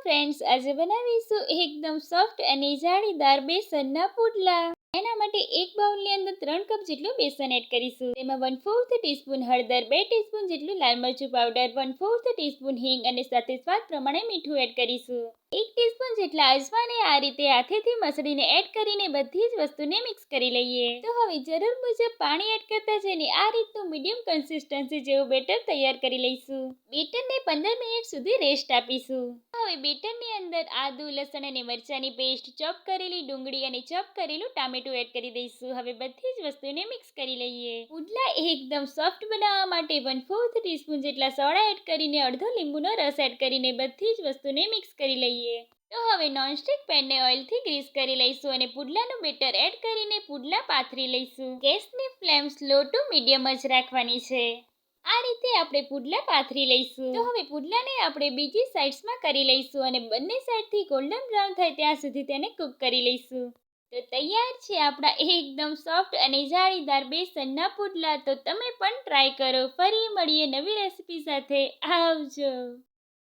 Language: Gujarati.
ફ્રેન્ડ્સ, આજે બનાવીશું એકદમ સોફ્ટ અને જાળીદાર બેસનના પુડલા. એના માટે એક બાઉલની અંદર 3 કપ જેટલું બેસન એડ કરીશું. તેમાં 1/4 ટીસ્પૂન હળદર, 2 ટીસ્પૂન જેટલું લાલ મરચું પાવડર, 1/4 ટીસ્પૂન હિંગ અને સાથે સ્વાદ પ્રમાણે મીઠું એડ કરીશું. 1 ટીસ્પૂન જેટલા અજમાને આ રીતે હાથેથી મસળીને એડ કરીને બધી જ વસ્તુને મિક્સ કરી લઈએ. તો હવે જરૂર મુજબ પાણી એડ કરતા જઈને આ રીતનું મીડિયમ કન્સિસ્ટન્સી જેવું બેટર તૈયાર કરી લઈશું. બેટરને 15 મિનિટ સુધી રેસ્ટ આપીશું. હવે બેટરની અંદર આદુ, લસણ અને મરચાંની પેસ્ટ, ચોપ કરેલી ડુંગળી અને ચોપ કરેલું ટામેટું એડ કરી દઈશું. હવે બધી જ વસ્તુને મિક્સ કરી લઈએ. પુડલા એકદમ સોફ્ટ બનાવવા માટે 1/4 ટીસ્પૂન જેટલા સોડા એડ કરીને અડધો લીંબુનો રસ એડ કરીને બધી જ વસ્તુને મિક્સ કરી લઈએ. તો હવે નોનસ્ટિક પેનને ઓઇલથી ગ્રીસ કરી લઈશું અને પુડલાનું બેટર એડ કરીને પુડલા પાથરી લઈશું. ગેસની ફ્લેમ સ્લો ટુ મીડિયમ જ રાખવાની છે. આ રીતે આપણે પુડલા પાથરી લઈશું. તો હવે પુડલાને આપણે બીજી સાઈડ્સમાં કરી લઈશું અને બંને સાઈડથી ગોલ્ડન બ્રાઉન થાય ત્યાં સુધી તેને કૂક કરી લઈશું. તો તૈયાર છે આપણા એકદમ સોફ્ટ અને જાળીદાર બેસનના પુડલા. તો તમે પણ ટ્રાય કરો. ફરી મળીએ નવી રેસીપી સાથે. આવજો.